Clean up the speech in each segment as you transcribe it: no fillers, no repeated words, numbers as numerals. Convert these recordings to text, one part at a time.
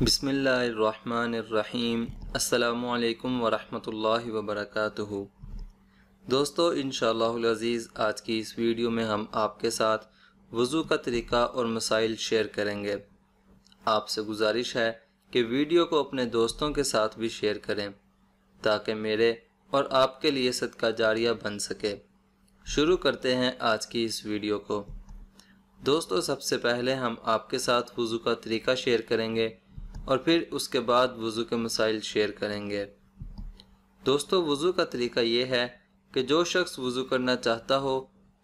بسم اللہ الرحمن الرحیم۔ السلام علیکم ورحمۃ اللہ وبرکاتہ۔ دوستو انشاءاللہ العزیز آج کی اس ویڈیو میں ہم آپ کے ساتھ وضو کا طریقہ اور مسائل شیئر کریں گے۔ آپ سے گزارش ہے کہ ویڈیو کو اپنے دوستوں کے ساتھ بھی شیئر کریں تاکہ میرے اور آپ کے لیے صدقہ جاریہ بن سکے۔ شروع کرتے ہیں آج کی اس ویڈیو کو۔ دوستو سب سے پہلے ہم آپ کے ساتھ وضو کا طریقہ شیئر کریں گے اور پھر اس کے بعد وضو کے مسائل شیئر کریں گے۔ دوستو وضو کا طریقہ یہ ہے کہ جو شخص وضو کرنا چاہتا ہو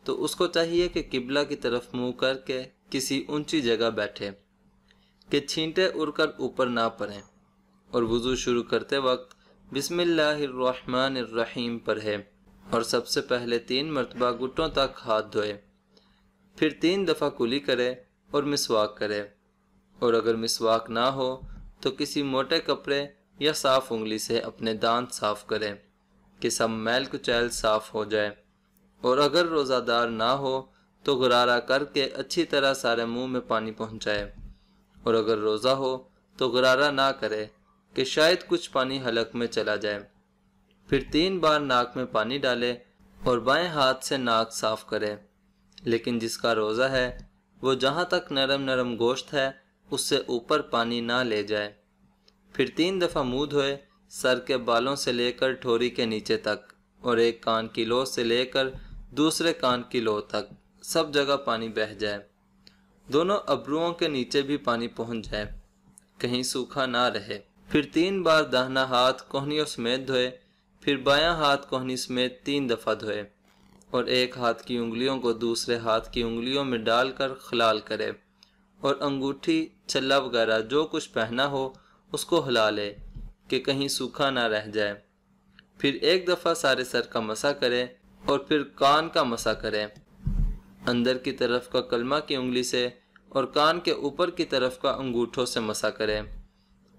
تو اس کو چاہیے کہ قبلہ کی طرف منہ کر کے کسی اونچی جگہ بیٹھے کہ چھینٹے اڑ کر اوپر نہ پڑیں، اور وضو شروع کرتے وقت بسم اللہ الرحمن الرحیم پڑھے اور سب سے پہلے 3 مرتبہ گھٹنوں تک ہاتھ دھوئے، پھر 3 دفعہ کلی کرے اور مسواک کرے، اور اگر مسواک نہ ہو تو کسی موٹے کپڑے یا صاف انگلی سے اپنے دانت صاف کرے کہ سب میل کچیل صاف ہو جائے، اور اگر روزہ دار نہ ہو تو غرارہ کر کے اچھی طرح سارے منہ میں پانی پہنچائے، اور اگر روزہ ہو تو غرارہ نہ کرے کہ شاید کچھ پانی حلق میں چلا جائے، پھر 3 بار ناک میں پانی ڈالے اور بائیں ہاتھ سے ناک صاف کرے، لیکن جس کا روزہ ہے وہ جہاں تک نرم نرم گوشت ہے اس سے اوپر پانی نہ لے جائے، پھر 3 دفعہ منہ دھوئے سر کے بالوں سے لے کر ٹھوری کے نیچے تک، اور ایک کان کی لو سے لے کر دوسرے کان کی لو تک سب جگہ پانی بہہ جائے، دونوں ابروؤں کے نیچے بھی پانی پہنچ جائے، کہیں سوکھا نہ رہے، پھر 3 بار داہنا ہاتھ کوہنیوں سمیت دھوئے، پھر بایاں ہاتھ کوہنی سمیت 3 دفعہ دھوئے، اور ایک ہاتھ کی انگلیوں کو دوسرے ہاتھ کی انگلیوں میں ڈال کر خلال کرے، اور انگوٹھی چھلا وغیرہ جو کچھ پہنا ہو اس کو ہلا لے کہ کہیں سوکھا نہ رہ جائے، پھر 1 دفعہ سارے سر کا مسح کرے اور پھر کان کا مسح کرے، اندر کی طرف کا کلمہ کی انگلی سے اور کان کے اوپر کی طرف کا انگوٹھوں سے مسح کرے،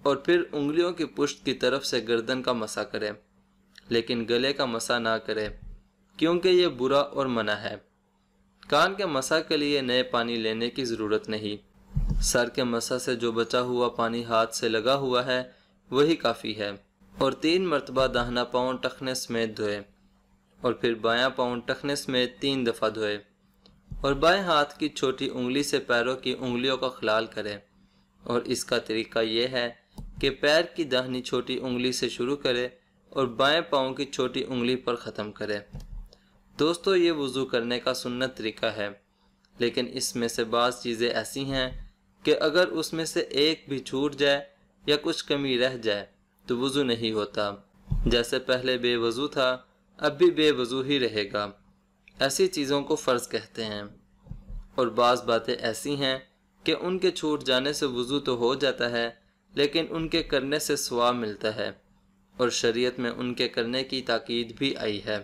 اور پھر انگلیوں کی پشت کی طرف سے گردن کا مسح کرے، لیکن گلے کا مسح نہ کرے کیونکہ یہ برا اور منع ہے۔ کان کے مسح کے لیے نئے پانی لینے کی ضرورت نہیں، سر کے مسح سے جو بچا ہوا پانی ہاتھ سے لگا ہوا ہے وہی کافی ہے، اور 3 مرتبہ داہنا پاؤں ٹخنے سمیت دھوئے، اور پھر بایاں پاؤں ٹخنے سمیت 3 دفعہ دھوئے، اور بائیں ہاتھ کی چھوٹی انگلی سے پیروں کی انگلیوں کا خلال کرے، اور اس کا طریقہ یہ ہے کہ پیر کی داہنی چھوٹی انگلی سے شروع کرے اور بائیں پاؤں کی چھوٹی انگلی پر ختم کرے۔ دوستو یہ وضو کرنے کا سنت طریقہ ہے، لیکن اس میں سے بعض چیزیں ایسی ہیں کہ اگر اس میں سے ایک بھی چھوٹ جائے یا کچھ کمی رہ جائے تو وضو نہیں ہوتا، جیسے پہلے بے وضو تھا اب بھی بے وضو ہی رہے گا، ایسی چیزوں کو فرض کہتے ہیں، اور بعض باتیں ایسی ہیں کہ ان کے چھوٹ جانے سے وضو تو ہو جاتا ہے لیکن ان کے کرنے سے ثواب ملتا ہے، اور شریعت میں ان کے کرنے کی تاکید بھی آئی ہے،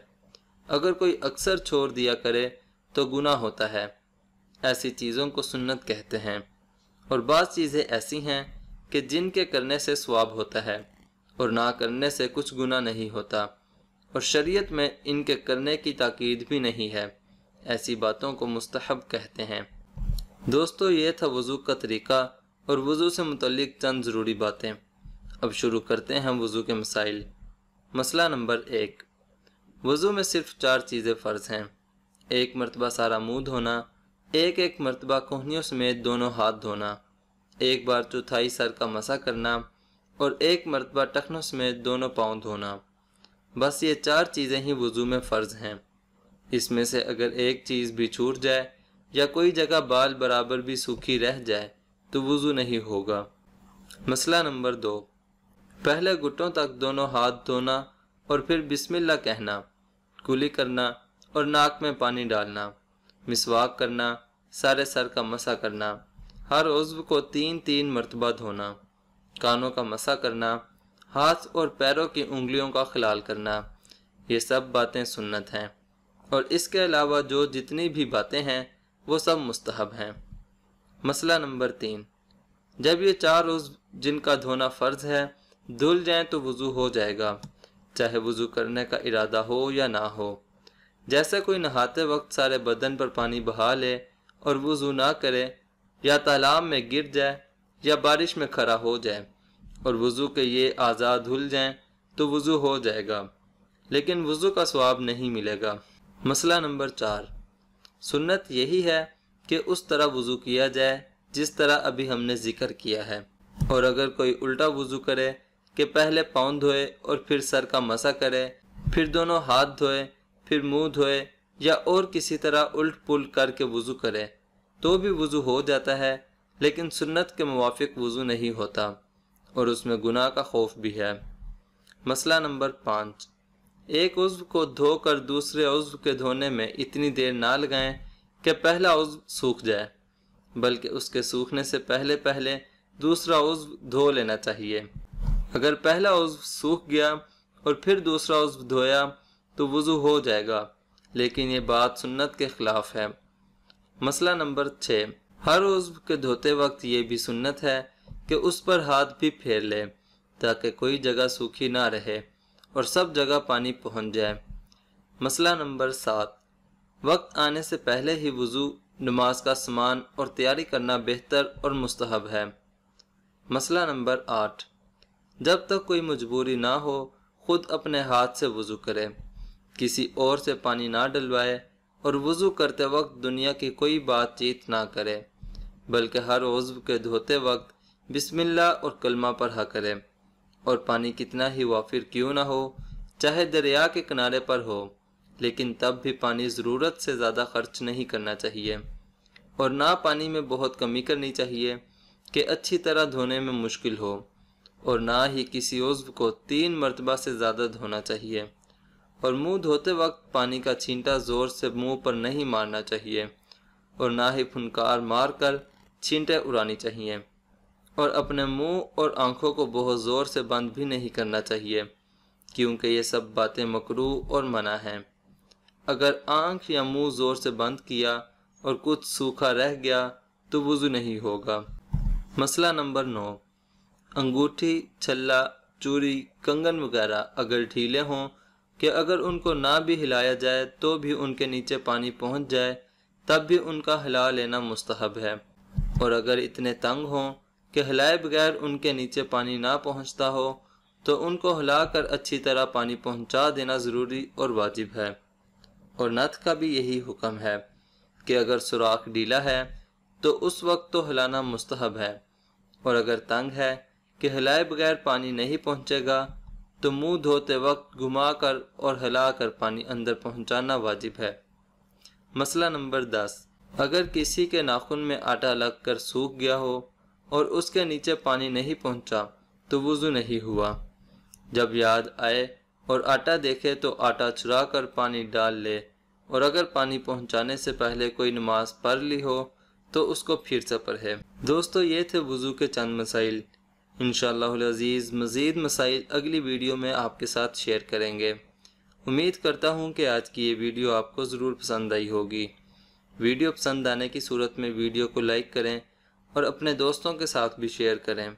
اگر کوئی اکثر چھوڑ دیا کرے تو گناہ ہوتا ہے، ایسی چیزوں کو سنت کہتے ہیں، اور بعض چیزیں ایسی ہیں کہ جن کے کرنے سے ثواب ہوتا ہے اور نہ کرنے سے کچھ گناہ نہیں ہوتا، اور شریعت میں ان کے کرنے کی تاکید بھی نہیں ہے، ایسی باتوں کو مستحب کہتے ہیں۔ دوستو یہ تھا وضو کا طریقہ اور وضو سے متعلق چند ضروری باتیں۔ اب شروع کرتے ہیں وضو کے مسائل۔ مسئلہ نمبر 1، وضو میں صرف 4 چیزیں فرض ہیں: 1 مرتبہ سارا منہ دھونا، 1 مرتبہ کوہنیوں سمیت دونوں ہاتھ دھونا، 1 بار چوتھائی سر کا مسح کرنا، اور 1 مرتبہ ٹخنوں سمیت دونوں پاؤں دھونا۔ بس یہ 4 چیزیں ہی وضو میں فرض ہیں، اس میں سے اگر ایک چیز بھی چھوٹ جائے یا کوئی جگہ بال برابر بھی سوکھی رہ جائے تو وضو نہیں ہوگا۔ مسئلہ نمبر 2، پہلے گھٹنوں تک دونوں ہاتھ دھونا اور پھر بسم اللہ کہنا، کلی کرنا اور ناک میں پانی ڈالنا، مسواک کرنا، سارے سر کا مسح کرنا، ہر عضو کو 3 مرتبہ دھونا، کانوں کا مسح کرنا، ہاتھ اور پیروں کی انگلیوں کا خلال کرنا، یہ سب باتیں سنت ہیں، اور اس کے علاوہ جو جتنی بھی باتیں ہیں وہ سب مستحب ہیں۔ مسئلہ نمبر 3، جب یہ 4 عضو جن کا دھونا فرض ہے دھل جائیں تو وضو ہو جائے گا، چاہے وضو کرنے کا ارادہ ہو یا نہ ہو، جیسے کوئی نہاتے وقت سارے بدن پر پانی بہا لے اور وضو نہ کرے، یا تالاب میں گر جائے، یا بارش میں کھڑا ہو جائے اور وضو کے یہ اعضاء دھل جائیں تو وضو ہو جائے گا، لیکن وضو کا ثواب نہیں ملے گا۔ مسئلہ نمبر 4، سنت یہی ہے کہ اس طرح وضو کیا جائے جس طرح ابھی ہم نے ذکر کیا ہے، اور اگر کوئی الٹا وضو کرے کہ پہلے پاؤں دھوئے اور پھر سر کا مسح کرے، پھر دونوں ہاتھ دھوئے، پھر منہ دھوئے، یا اور کسی طرح الٹ پلٹ کر کے وضو کرے تو بھی وضو ہو جاتا ہے، لیکن سنت کے موافق وضو نہیں ہوتا اور اس میں گناہ کا خوف بھی ہے۔ مسئلہ نمبر 5، ایک عضو کو دھو کر دوسرے عضو کے دھونے میں اتنی دیر نہ لگائیں کہ پہلا عضو سوکھ جائے، بلکہ اس کے سوکھنے سے پہلے دوسرا عضو دھو لینا چاہیے۔ اگر پہلا عضو سوکھ گیا اور پھر دوسرا عضو دھویا تو وضو ہو جائے گا، لیکن یہ بات سنت کے خلاف ہے۔ مسئلہ نمبر 6، ہر عضو کے دھوتے وقت یہ بھی سنت ہے کہ اس پر ہاتھ بھی پھیر لے تاکہ کوئی جگہ سوکھی نہ رہے اور سب جگہ پانی پہنچ جائے۔ مسئلہ نمبر 7، وقت آنے سے پہلے ہی وضو، نماز کا سامان اور تیاری کرنا بہتر اور مستحب ہے۔ مسئلہ نمبر 8، جب تک کوئی مجبوری نہ ہو خود اپنے ہاتھ سے وضو کرے، کسی اور سے پانی نہ ڈلوائے اور وضو کرتے وقت دنیا کی کوئی بات چیت نہ کرے، بلکہ ہر عضو کے دھوتے وقت بسم اللہ اور کلمہ پڑھا کرے، اور پانی کتنا ہی وافر کیوں نہ ہو، چاہے دریا کے کنارے پر ہو، لیکن تب بھی پانی ضرورت سے زیادہ خرچ نہیں کرنا چاہیے، اور نہ پانی میں بہت کمی کرنی چاہیے کہ اچھی طرح دھونے میں مشکل ہو، اور نہ ہی کسی عضو کو 3 مرتبہ سے زیادہ دھونا چاہیے، اور منہ دھوتے وقت پانی کا چھینٹا زور سے منہ پر نہیں مارنا چاہیے، اور نہ ہی پھنکار مار کر چھینٹے اڑانی چاہیے، اور اپنے منہ اور آنکھوں کو بہت زور سے بند بھی نہیں کرنا چاہیے، کیونکہ یہ سب باتیں مکروہ اور منع ہیں۔ اگر آنکھ یا منہ زور سے بند کیا اور کچھ سوکھا رہ گیا تو وضو نہیں ہوگا۔ مسئلہ نمبر 9، انگوٹھی، چھلا، چوڑی، کنگن وغیرہ اگر ڈھیلے ہوں کہ اگر ان کو نہ بھی ہلایا جائے تو بھی ان کے نیچے پانی پہنچ جائے تب بھی ان کا ہلا لینا مستحب ہے، اور اگر اتنے تنگ ہوں کہ ہلائے بغیر ان کے نیچے پانی نہ پہنچتا ہو تو ان کو ہلا کر اچھی طرح پانی پہنچا دینا ضروری اور واجب ہے۔ اور نتھ کا بھی یہی حکم ہے کہ اگر سوراخ ڈھیلا ہے تو اس وقت تو ہلانا مستحب ہے، اور اگر تنگ ہے کہ ہلائے بغیر پانی نہیں پہنچے گا تو منہ دھوتے وقت گھما کر اور ہلا کر پانی اندر پہنچانا واجب ہے۔ مسئلہ نمبر 10، اگر کسی کے ناخن میں آٹا لگ کر سوکھ گیا ہو اور اس کے نیچے پانی نہیں پہنچا تو وضو نہیں ہوا۔ جب یاد آئے اور آٹا دیکھے تو آٹا چھڑا کر پانی ڈال لے، اور اگر پانی پہنچانے سے پہلے کوئی نماز پڑھ لی ہو تو اس کو پھر سے پڑھے۔ دوستو، یہ تھے وضو کے چند مسائل۔ انشاءاللہ العزیز مزید مسائل اگلی ویڈیو میں آپ کے ساتھ شیئر کریں گے۔ امید کرتا ہوں کہ آج کی یہ ویڈیو آپ کو ضرور پسند آئی ہوگی۔ ویڈیو پسند آنے کی صورت میں ویڈیو کو لائک کریں اور اپنے دوستوں کے ساتھ بھی شیئر کریں۔